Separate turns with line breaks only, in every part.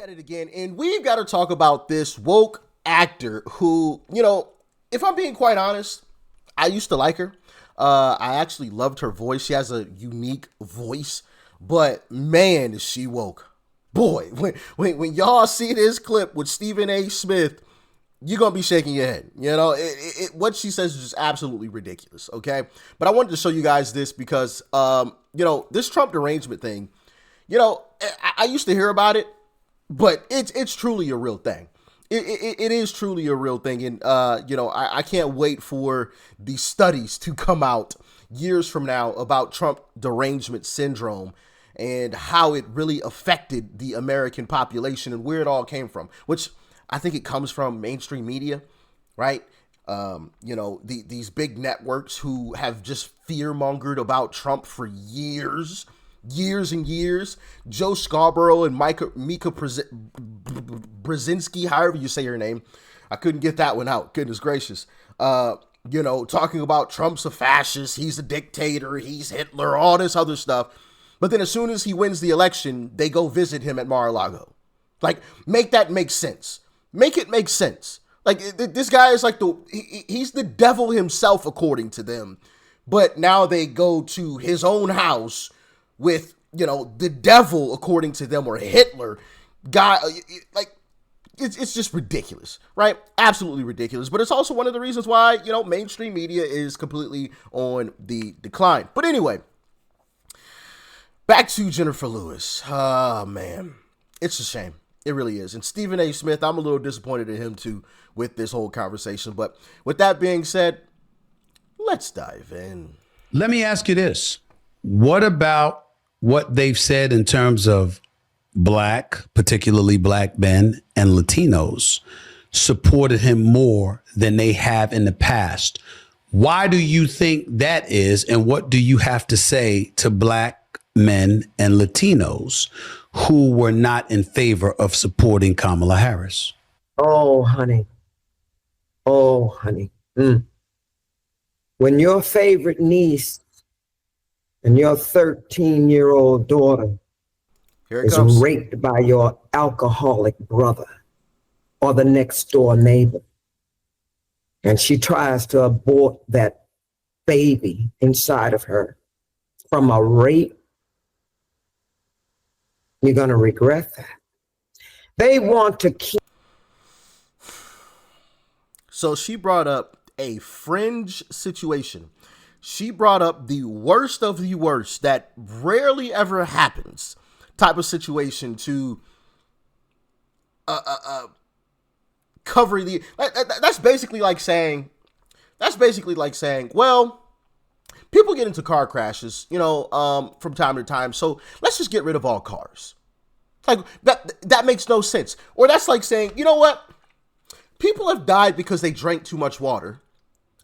At it again, and we've got to talk about this woke actor who, if I'm being quite honest, I used to like her. I actually loved her voice. She has a unique voice, but man, is she woke. Boy, when y'all see this clip with Stephen A. Smith, you're going to be shaking your head. What she says is just absolutely ridiculous, okay? But I wanted to show you guys this because, this Trump derangement thing, I used to hear about it, but it's truly a real thing. It is truly a real thing. And, I can't wait for the studies to come out years from now about Trump derangement syndrome and how it really affected the American population and where it all came from, which I think it comes from mainstream media, right? These big networks who have just fear-mongered about Trump for years and years. Joe Scarborough and Mika Brzezinski, however you say her name. I couldn't get that one out. Goodness gracious. Talking about Trump's a fascist, he's a dictator, he's Hitler, all this other stuff. But then as soon as he wins the election, they go visit him at Mar-a-Lago. Like, make that make sense. Make it make sense. Like, this guy is like he's the devil himself, according to them. But now they go to his own house with, the devil, according to them, or Hitler guy. Like, it's just ridiculous, right? Absolutely ridiculous. But it's also one of the reasons why, mainstream media is completely on the decline. But anyway, back to Jennifer Lewis. Oh, man. It's a shame. It really is. And Stephen A. Smith, I'm a little disappointed in him, too, with this whole conversation. But with that being said, let's dive in.
Let me ask you this. What about what they've said in terms of black, particularly black men and Latinos, supported him more than they have in the past? Why do you think that is? And what do you have to say to black men and Latinos who were not in favor of supporting Kamala Harris?
Oh, honey. Oh, honey. When your favorite niece and your 13-year-old daughter is raped by your alcoholic brother or the next door neighbor, and she tries to abort that baby inside of her from a rape, you're going to regret that. They want to keep.
So she brought up a fringe situation. She brought up the worst of the worst that rarely ever happens type of situation to cover the. That's basically like saying, well, people get into car crashes, from time to time. So let's just get rid of all cars. Like that makes no sense. Or that's like saying, you know what? People have died because they drank too much water.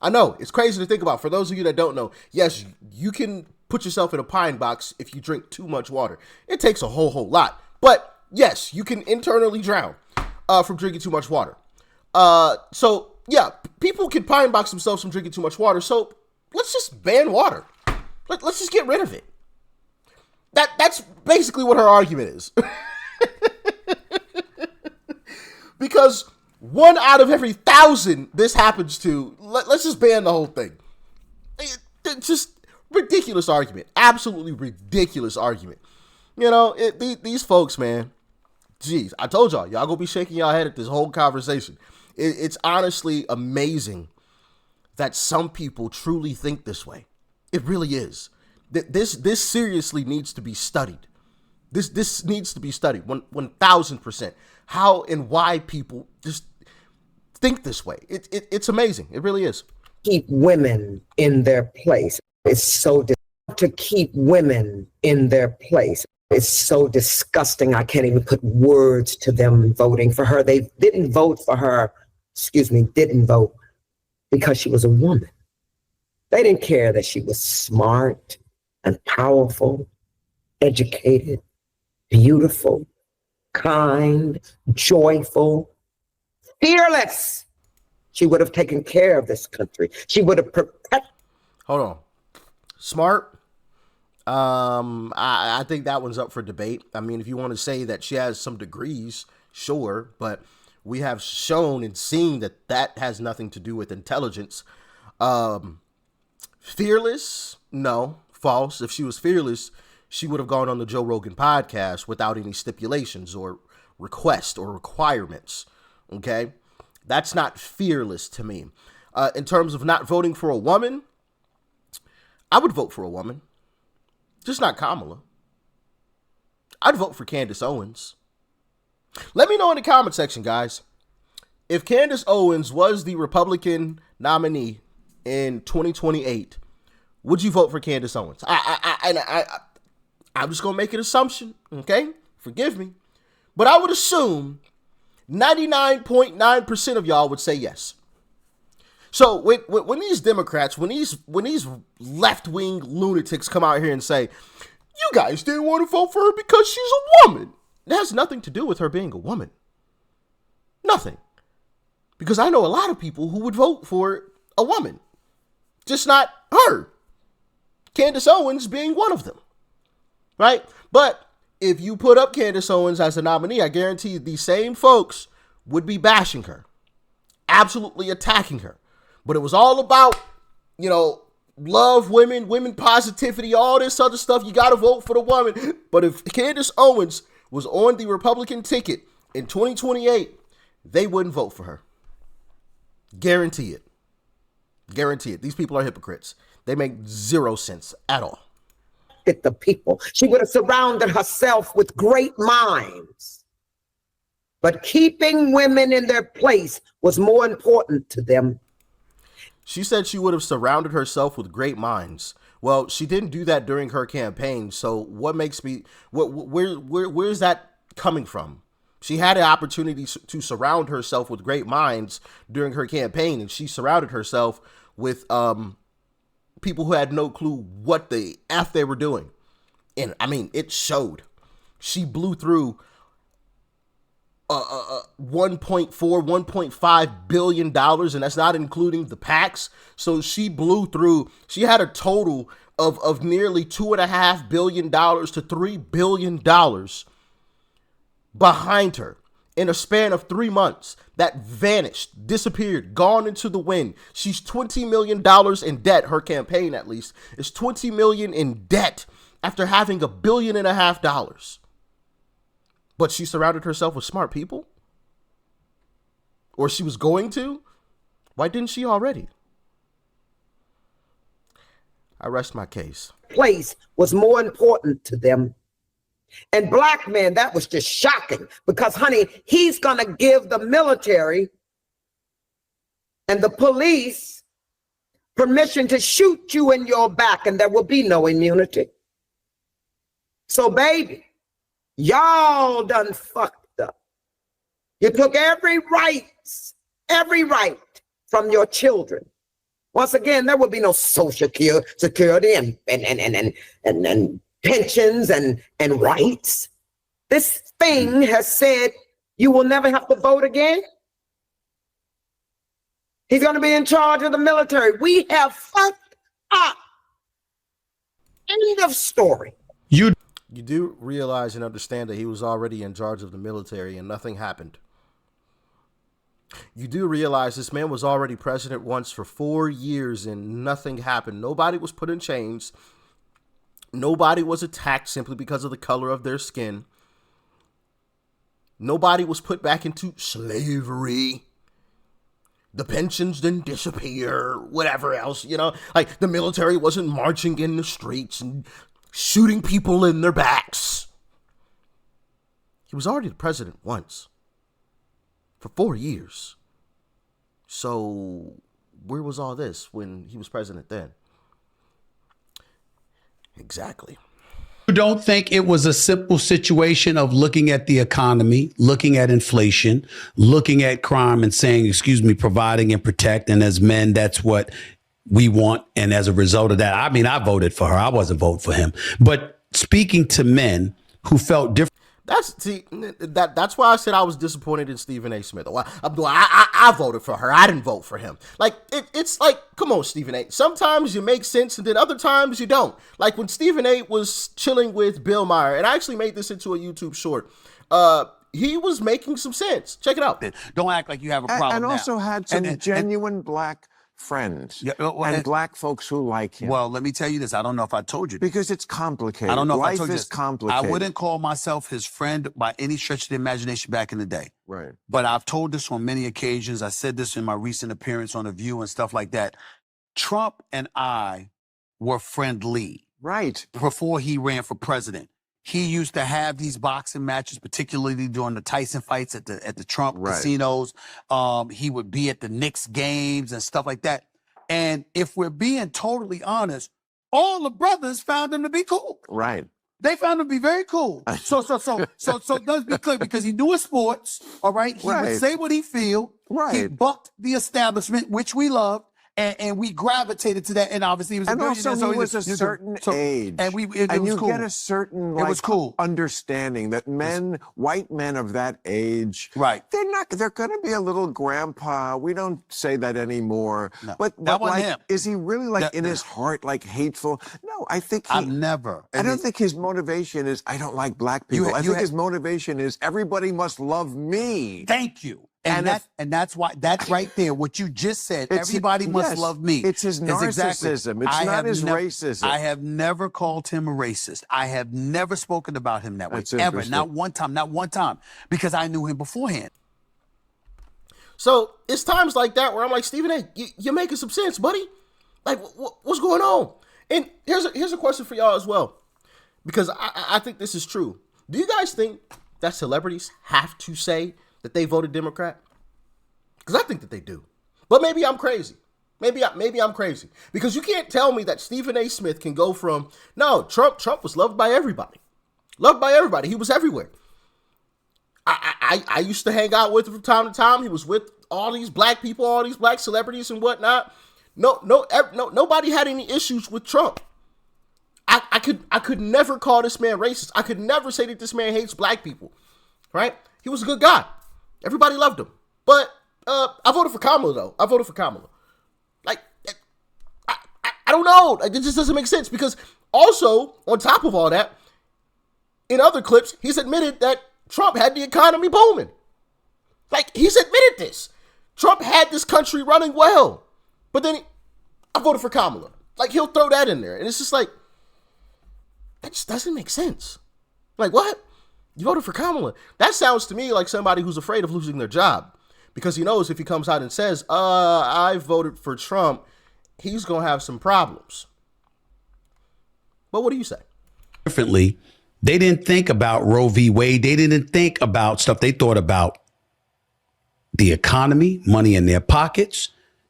I know, it's crazy to think about. For those of you that don't know, yes, you can put yourself in a pine box if you drink too much water. It takes a whole lot. But yes, you can internally drown from drinking too much water. So yeah, people can pine box themselves from drinking too much water. So let's just ban water. Let's just get rid of it. That's basically what her argument is. Because 1 out of every 1,000 this happens to, let's just ban the whole thing. It's just ridiculous argument. Absolutely ridiculous argument. These folks, man, geez, I told y'all gonna be shaking y'all head at this whole conversation. It's honestly amazing that some people truly think this way. It really is. This seriously needs to be studied. This needs to be studied 1,000%. How and why people just think this way. It's amazing. It really is.
Keep women in their place. It's so to keep women in their place. It's so disgusting. I can't even put words to them voting for her. They didn't vote for her. Didn't vote because she was a woman. They didn't care that she was smart and powerful, educated, beautiful, kind, joyful, fearless. She would have taken care of this country. She would have protected.
Hold on. Smart. I think that one's up for debate. I mean, if you want to say that she has some degrees, sure, but we have shown and seen that that has nothing to do with intelligence. Fearless? No, false. If she was fearless, she would have gone on the Joe Rogan podcast without any stipulations or requests or requirements. Okay? That's not fearless to me. In terms of not voting for a woman, I would vote for a woman. Just not Kamala. I'd vote for Candace Owens. Let me know in the comment section, guys. If Candace Owens was the Republican nominee in 2028, would you vote for Candace Owens? I'm just going to make an assumption, okay? Forgive me. But I would assume 99.9% of y'all would say yes. So when these Democrats, when these left-wing lunatics come out here and say, you guys didn't want to vote for her because she's a woman. It has nothing to do with her being a woman. Nothing. Because I know a lot of people who would vote for a woman. Just not her. Candace Owens being one of them. Right? But if you put up Candace Owens as a nominee, I guarantee these same folks would be bashing her. Absolutely attacking her. But it was all about, love women, women positivity, all this other stuff. You got to vote for the woman. But if Candace Owens was on the Republican ticket in 2028, they wouldn't vote for her. Guarantee it. Guarantee it. These people are hypocrites. They make zero sense at all.
The people. She would have surrounded herself with great minds. But keeping women in their place was more important to them.
She said she would have surrounded herself with great minds. Well, she didn't do that during her campaign. So what makes me, where's that coming from? She had an opportunity to surround herself with great minds during her campaign, and she surrounded herself with people who had no clue what the F they were doing. And I mean, it showed. She blew through 1.5 billion dollars, and that's not including the PACs. So she blew through, she had a total of nearly $2.5 billion to $3 billion behind her in a span of 3 months. That vanished, disappeared, gone into the wind. She's $20 million in debt. Her campaign, at least, is $20 million in debt after having $1.5 billion. But she surrounded herself with smart people? Or she was going to? Why didn't she already? I rest my case.
Place was more important to them. And black men, that was just shocking because, honey, he's going to give the military and the police permission to shoot you in your back and there will be no immunity. So, baby, y'all done fucked up. You took every right from your children. Once again, there will be no social security and pensions and rights. This thing has said you will never have to vote again. He's going to be in charge of the military. We have fucked up. End of story.
You do realize and understand that he was already in charge of the military and nothing happened. You do realize this man was already president once for 4 years and nothing happened. Nobody was put in chains. Nobody was attacked simply because of the color of their skin. Nobody was put back into slavery. The pensions didn't disappear, whatever else, like the military wasn't marching in the streets and shooting people in their backs. He was already the president once for 4 years. So where was all this when he was president then? Exactly.
You don't think it was a simple situation of looking at the economy, looking at inflation, looking at crime and saying, providing and protect. And as men, that's what we want. And as a result of that, I mean, I voted for her. I wasn't voting for him. But speaking to men who felt different.
That's why I said I was disappointed in Stephen A. Smith. I voted for her. I didn't vote for him. Like it's like, come on, Stephen A. Sometimes you make sense, and then other times you don't. Like when Stephen A. was chilling with Bill Maher, and I actually made this into a YouTube short. He was making some sense. Check it out.
Don't act like you have a problem.
And
now.
also had some genuine black friends and black folks who like him.
Well, let me tell you this. I don't know if I told you this.
Because it's complicated.
I don't know if
Life
I told you
is
this.
complicated.
I wouldn't call myself his friend by any stretch of the imagination back in the day.
Right.
But I've told this on many occasions. I said this in my recent appearance on The View and stuff like that. Trump and I were friendly.
Right.
Before he ran for president. He used to have these boxing matches, particularly during the Tyson fights at the Trump casinos. He would be at the Knicks games and stuff like that. And if we're being totally honest, all the brothers found him to be cool.
Right.
They found him to be very cool. So let's be clear, because he knew his sports, all right? He would say what he feel.
Right.
He bucked the establishment, which we loved. And we gravitated to that, and obviously he was a billionaire.
Also, he was a certain age,
and it was cool.
Get a certain
it was cool.
understanding that white men of that age, they're going to be a little grandpa. We don't say that anymore.
No,
but
like, him.
Is he really in his heart hateful? No, I think
I've never.
I don't think his motivation is I don't like black people. I think his motivation is everybody must love me.
Thank you. And that's why, that's right there, what you just said, everybody must love me.
It's his narcissism. It's not his racism.
I have never called him a racist. I have never spoken about him that way, ever. Not one time, because I knew him beforehand.
So it's times like that where I'm like, Stephen A., you're making some sense, buddy. Like, what's going on? And here's a question for y'all as well, because I think this is true. Do you guys think that celebrities have to say that they voted Democrat? Because I think that they do. But maybe I'm crazy. Maybe I'm crazy. Because you can't tell me that Stephen A. Smith can go from, no, Trump was loved by everybody. Loved by everybody. He was everywhere. I used to hang out with him from time to time. He was with all these black people, all these black celebrities and whatnot. Nobody had any issues with Trump. I could never call this man racist. I could never say that this man hates black people. Right? He was a good guy. Everybody loved him. But I voted for Kamala, though. I voted for Kamala. Like, I don't know. Like, it just doesn't make sense. Because also, on top of all that, in other clips, he's admitted that Trump had the economy booming. Like, he's admitted this. Trump had this country running well. But then I voted for Kamala. Like, he'll throw that in there. And it's just like, that just doesn't make sense. Like, what? You voted for Kamala. That sounds to me like somebody who's afraid of losing their job, because he knows if he comes out and says, I voted for Trump, he's going to have some problems. But what do you say?
Differently, they didn't think about Roe v. Wade. They didn't think about stuff. They thought about the economy, money in their pockets,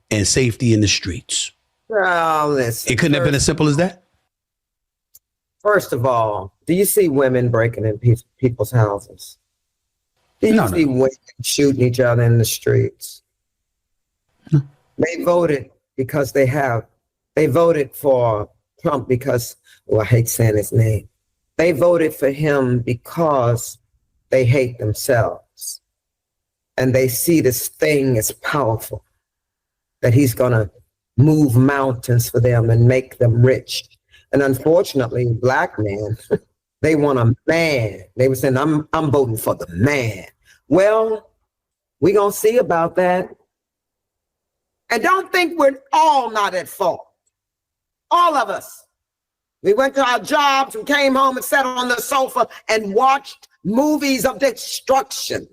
and safety in the streets.
Well, listen.
It couldn't have been as simple as that.
First of all, do you see women breaking in people's houses? Do you see women shooting each other in the streets?
No.
They voted because they voted for Trump because, I hate saying his name. They voted for him because they hate themselves. And they see this thing as powerful, that he's going to move mountains for them and make them rich. And unfortunately, black men, they want a man. They were saying, I'm voting for the man. Well, we're going to see about that. And don't think we're all not at fault. All of us. We went to our jobs, we came home and sat on the sofa and watched movies of destruction.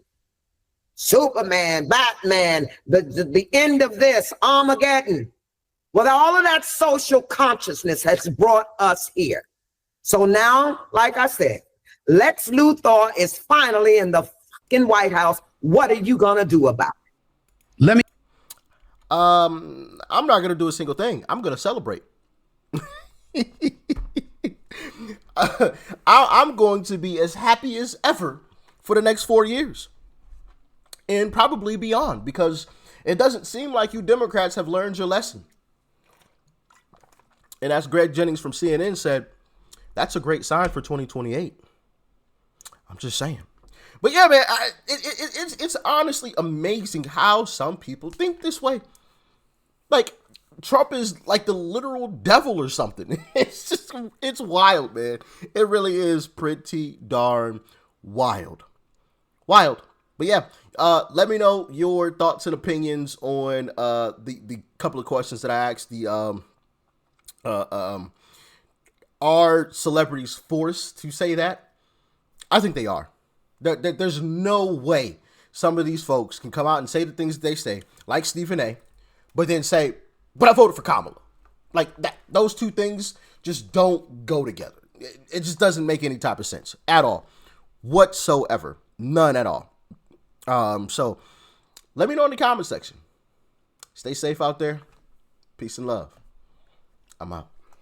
Superman, Batman, the end of this, Armageddon. Well, all of that social consciousness has brought us here. So now, like I said, Lex Luthor is finally in the fucking White House. What are you gonna do about it?
Let me.
I'm not gonna do a single thing. I'm gonna celebrate. I'm going to be as happy as ever for the next 4 years, and probably beyond, because it doesn't seem like you Democrats have learned your lesson. And as Greg Jennings from CNN said, that's a great sign for 2028. I'm just saying. But yeah, man, it's honestly amazing how some people think this way. Like, Trump is like the literal devil or something. It's wild, man. It really is pretty darn wild. Wild. But yeah, let me know your thoughts and opinions on the couple of questions that I asked. Are celebrities forced to say that? I think they are. There's no way some of these folks can come out and say the things they say, like Stephen A., but then say, but I voted for Kamala. Like, that, those two things just don't go together. It just doesn't make any type of sense at all, whatsoever. None at all. So let me know in the comment section. Stay safe out there. Peace and love. I'm out.